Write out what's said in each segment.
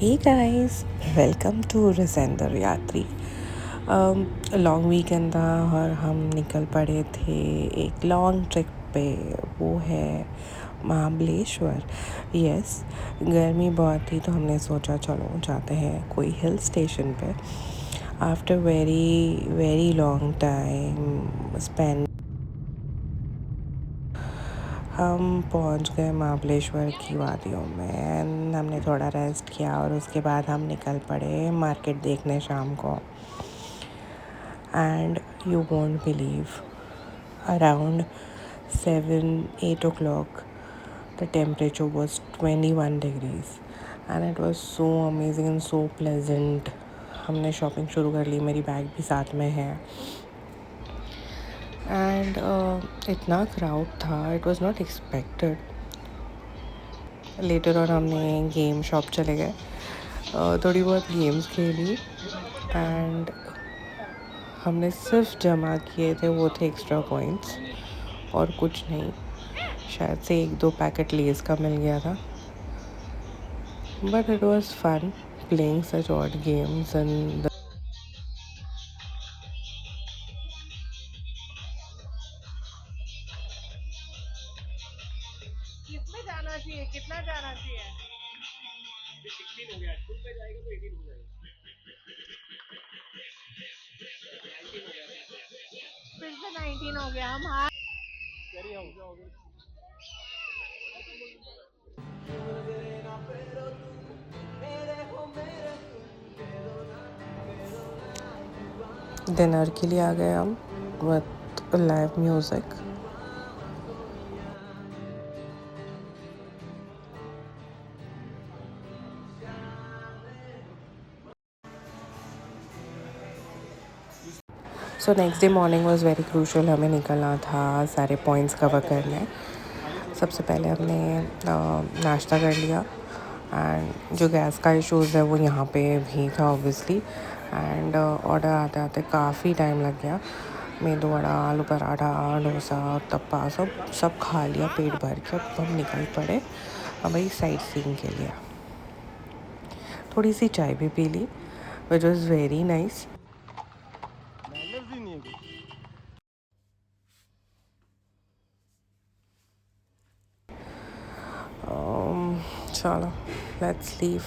Hey guys, welcome to रिसेंदर यात्री। Long weekend था और हम निकल पड़े थे एक लॉन्ग ट्रिप पे। वो है महाबलेश्वर। यस, गर्मी बहुत थी तो हमने सोचा चलो जाते हैं कोई हिल स्टेशन पे। After very very long time spend हम पहुंच गए महाबलेश्वर की वादियों में एंड हमने थोड़ा रेस्ट किया और उसके बाद हम निकल पड़े मार्केट देखने शाम को। And you won't believe, around 7-8 o'clock the temperature was 21 degrees and it was so amazing and so pleasant. हमने शॉपिंग शुरू कर ली, मेरी बैग भी साथ में है। एंड इतना क्राउड था, it was not expected. Later और हमने गेम शॉप चले गए, थोड़ी बहुत गेम्स खेली एंड हमने सिर्फ जमा किए थे वो थे एक्स्ट्रा पॉइंट्स और कुछ नहीं। शायद से 1-2 पैकेट लेस का मिल गया था, but it was fun playing such odd games and किसमें जाना चाहिए, कितना जाना चाहिए? 16 हो गया, 2 पे जाएगा तो 18 हो जाएगा। फिर से 19 हो गया, हम हार करिए हो गया। डिनर के लिए आ गए हम with live music. So next day morning was very crucial. हमें निकलना था सारे पॉइंट्स कवर करने। सबसे पहले हमने नाश्ता कर लिया एंड जो गैस का इशूज़ है वो यहाँ पे भी था ऑब्वियसली। एंड ऑर्डर आते आते काफ़ी टाइम लग गया। मेदू वड़ा, आलू पराठा, डोसा, उत्तपा सब सब खा लिया पेट भर के। अब हम निकल पड़े हमारी साइट सीइंग के लिए। थोड़ी सी चाय भी पी ली which was very nice. Manners ही नहीं है कुछ। चलो लेट्स लीव।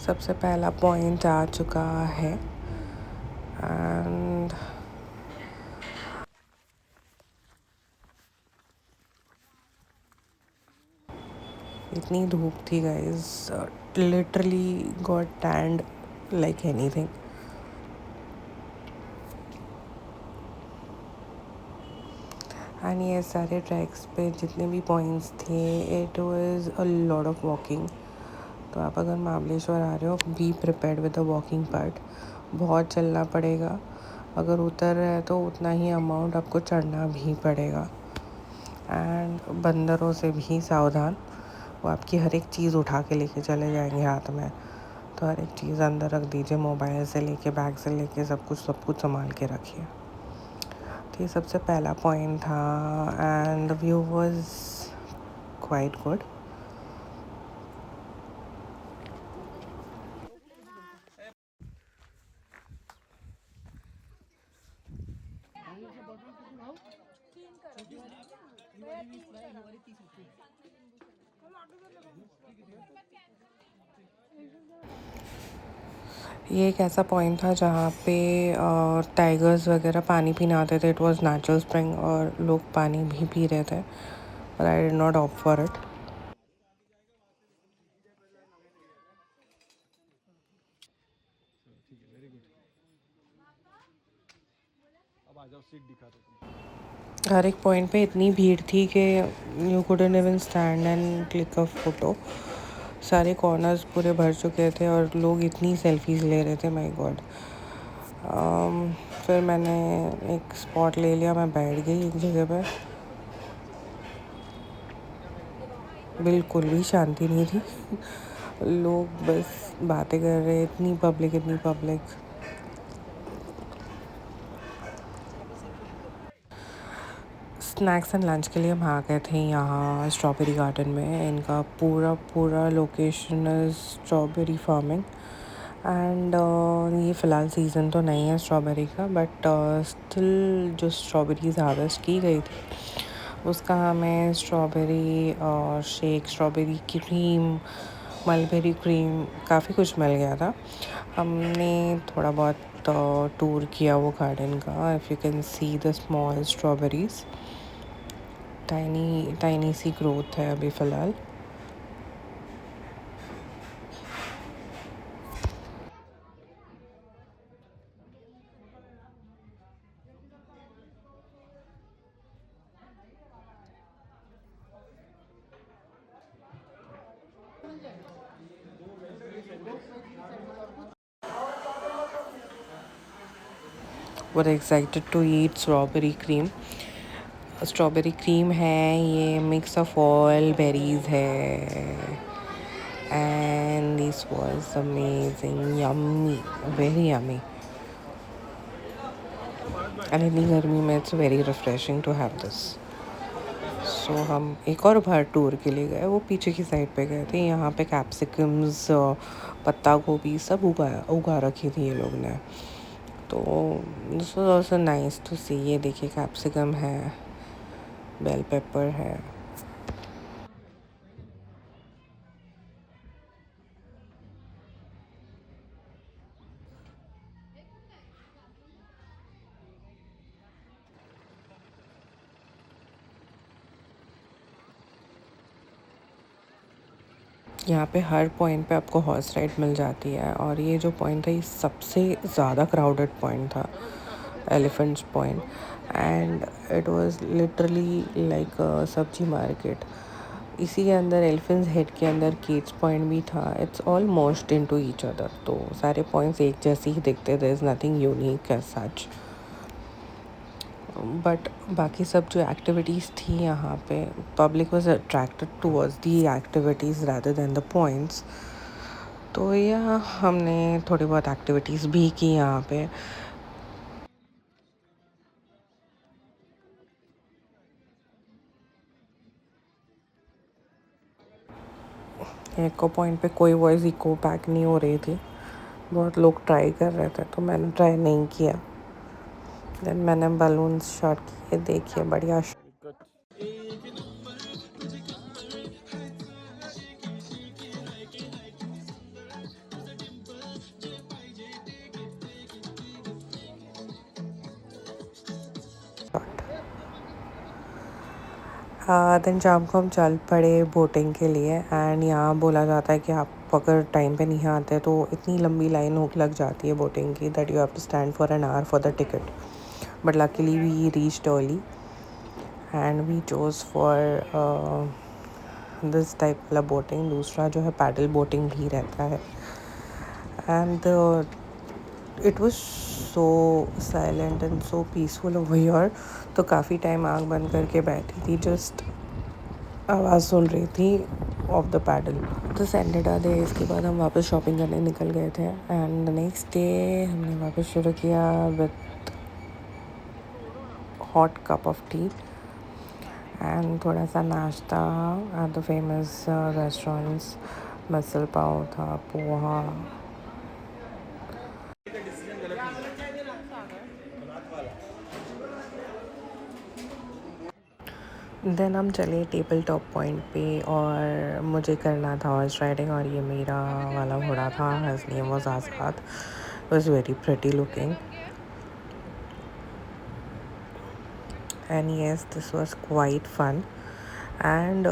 सबसे पहला पॉइंट आ चुका है एंड इतनी धूप थी guys, literally got stand like anything. And ये सारे ट्रैक्स पे जितने भी पॉइंट्स थे it was a lot of walking. तो आप अगर महाबलेश्वर आ रहे हो be prepared with the walking part. बहुत चलना पड़ेगा, अगर उतर रहे हैं तो उतना ही अमाउंट आपको चढ़ना भी पड़ेगा। एंड बंदरों से भी सावधान, वो आपकी हर एक चीज़ उठा के लेके चले जाएंगे हाथ में। तो हर एक चीज़ अंदर रख दीजिए, मोबाइल से लेके बैग से लेके सब कुछ संभाल के रखिए। तो ये सबसे पहला पॉइंट था and the view was quite good. ये एक ऐसा पॉइंट था जहाँ पे टाइगर्स वगैरह पानी पीने आते थे। इट वाज नेचुरल स्प्रिंग और लोग पानी भी पी रहे थे, but I did not opt for it. ठीक है, वेरी गुड। अब आ जाओ, सीट दिखा दो। हर एक पॉइंट पे इतनी भीड़ थी कि you couldn't even stand and click a photo. सारे कॉर्नर्स पूरे भर चुके थे और लोग इतनी सेल्फीज़ ले रहे थे, माय गॉड। फिर मैंने एक स्पॉट ले लिया, मैं बैठ गई एक जगह पे। बिल्कुल भी शांति नहीं थी। लोग बस बातें कर रहे, इतनी पब्लिक इतनी पब्लिक। स्नैक्स एंड लंच के लिए हम आ गए थे यहाँ स्ट्रॉबेरी गार्डन में. इनका पूरा पूरा location is strawberry farming. And ये फ़िलहाल सीज़न तो नहीं है स्ट्रॉबेरी का, बट स्टिल जो स्ट्रॉबेरीज हार्वेस्ट की गई थी उसका हमें स्ट्रॉबेरी और shake, strawberry cream, mulberry cream, काफ़ी कुछ मिल गया था. हमने थोड़ा बहुत टूर किया वो गार्डन का. If you can see the small strawberries, tiny tiny सी ग्रोथ है अभी फ़िलहाल. We're excited to eat strawberry cream. Strawberry cream है, ये मिक्स ऑफ ऑल बेरीज है. And this was amazing, yummy, very yummy. And इतनी गर्मी में it's very refreshing to have this. So हम एक और बार टूर के लिए गए, वो पीछे की साइड पे गए थे. यहाँ पे कैप्सिकम्स, पत्ता गोभी सब उगा रखी थी ये लोग ने. तो this was also nice to see. ये देखिए कैप्सिकम है, बेल पेपर है. यहाँ पे हर पॉइंट पे आपको हॉर्स राइड मिल जाती है. और ये जो पॉइंट था ये सबसे ज़्यादा क्राउडेड पॉइंट था, elephants point. And it was literally like सब्जी मार्केट. इसी के अंदर एलिफेंट्स हेड के अंदर केट्स पॉइंट भी था. It's almost into each other. तो सारे पॉइंट्स एक जैसे ही दिखते. There is nothing unique as such. But बाकी सब जो एक्टिविटीज़ थी यहाँ पे, public was attracted towards the activities rather than the points. तो यह हमने थोड़ी बहुत एक्टिविटीज़ भी की यहाँ पे. एको पॉइंट पे कोई वॉइस इको बैक नहीं हो रही थी. बहुत लोग ट्राई कर रहे थे तो मैंने ट्राई नहीं किया. देन मैंने बलून्स शॉट किए. देखिए बढ़िया शॉट. देन शाम को हम चल पड़े बोटिंग के लिए. एंड यहाँ बोला जाता है कि आप अगर टाइम पे नहीं आते तो इतनी लंबी लाइन हो लग जाती है बोटिंग की, that you have to stand for an hour for the ticket. But luckily we reached early and we chose for this type वाला बोटिंग. दूसरा जो है पैडल बोटिंग भी रहता है. And it was so silent and so peaceful over here. तो काफ़ी time आँख बंद करके बैठी थी, जस्ट आवाज़ सुन रही थी ऑफ द पैडल. तो सैटरडे डे इसके बाद हम वापस शॉपिंग करने निकल गए थे. एंड नेक्स्ट डे हमने वापस शुरू किया with hot cup of tea and थोड़ा सा नाश्ता at the famous restaurants. Misal pav था, पोहा. देन हम चले टेबल टॉप पॉइंट पे और मुझे करना था हॉर्स राइडिंग. और ये मेरा वाला घोड़ा था, his name was Azad. Was very pretty looking. And yes, this was quite fun. And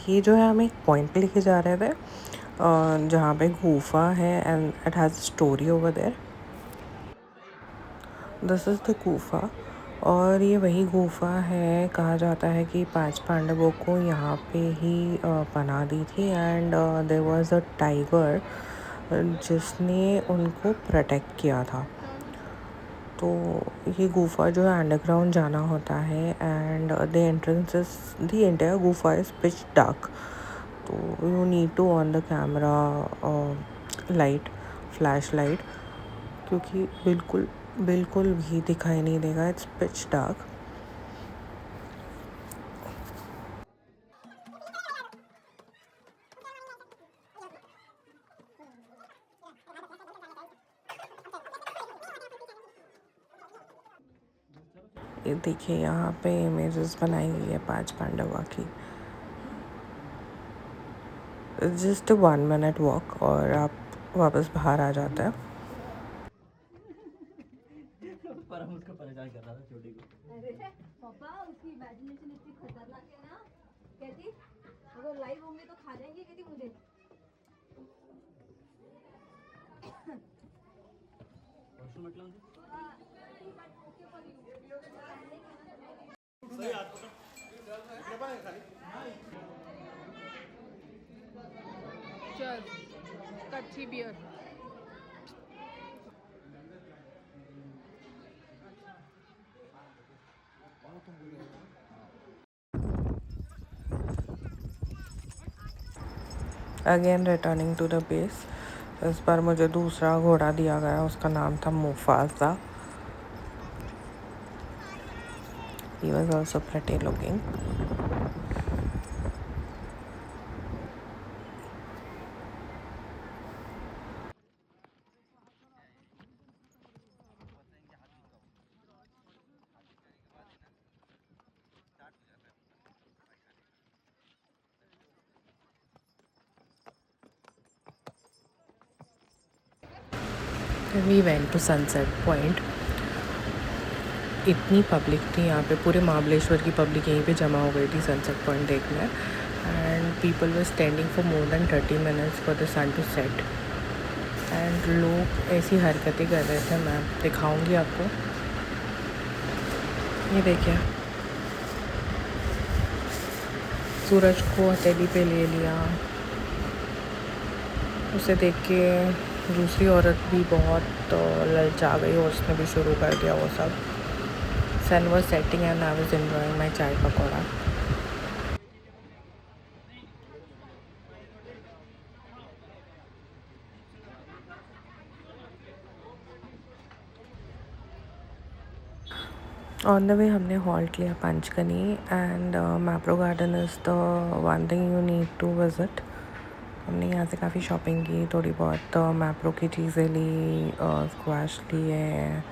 ये जो है हमें एक पॉइंट पे लेके जा रहे थे जहाँ पे गुफा है and it has story over there. This is the गुफा. और ये वही गुफा है, कहा जाता है कि 5 पांडवों को यहाँ पे ही पनाह दी थी. And there was a tiger जिसने उनको प्रोटेक्ट किया था. तो ये गुफा जो है अंडरग्राउंड जाना होता है. And the entrances, the entire गुफा इज़ पिच डार्क. तो you need to on the camera light, flash light, क्योंकि बिल्कुल बिल्कुल भी दिखाई नहीं देगा. It's pitch dark. ये देखिए यहाँ पे इमेजेस बनाई हुई है 5 पांडवा की। जस्ट 1 मिनट वॉक और आप वापस बाहर आ जाते हैं। पर हम उसको परेशान कर रहा था छोटी को। अरे पापा उसकी इमेजिनेशन इतनी खतरनाक है ना। कहती अगर लाइव होंगे तो खा जाएंगे, कहती मुझे। चल कच्ची beer. Again returning to the base. इस बार मुझे दूसरा घोड़ा दिया गया, उसका नाम था Mufasa. He was also pretty looking. Then we went to Sunset Point. इतनी पब्लिक थी यहाँ पे, पूरे महाबलेश्वर की पब्लिक यहीं पे जमा हो गई थी सनसेट पॉइंट देखने। And people were standing for more than 30 minutes for the sun to set. एंड लोग ऐसी हरकतें कर रहे थे, मैं दिखाऊंगी आपको। ये देखिए, सूरज को हथेली पे ले लिया। उसे देख के दूसरी औरत भी बहुत ललचा गई और उसने भी शुरू कर दिया वो सब। Sun was setting and I was enjoying my chai pakoda. On the way हमने हॉल्ट लिया Panchgani and Mapro garden is the one thing you need to visit. हमने यहाँ से काफ़ी शॉपिंग की, थोड़ी बहुत मैप्रो की चीज़ें ली, स्क्वैश लिए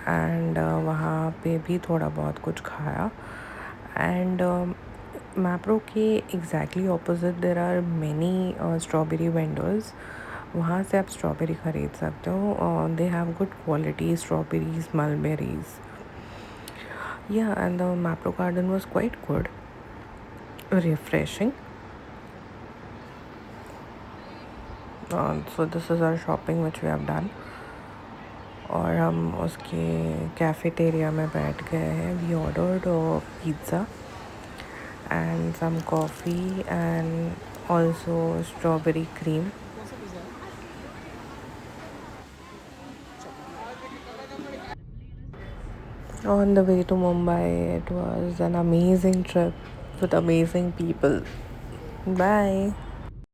एंड वहाँ पे भी थोड़ा बहुत कुछ खाया। एंड मैप्रो के exactly opposite there are many strawberry vendors. वहाँ से आप स्ट्रॉबेरी ख़रीद सकते हो। They have good quality strawberries, mulberries. Yeah, and the Mapro garden was quite good, refreshing. So this is our shopping which we have done. और हम उसके cafeteria में बैठ गए हैं। We ordered pizza and some coffee and also strawberry cream. On the way to Mumbai, it was an amazing trip with amazing people. Bye.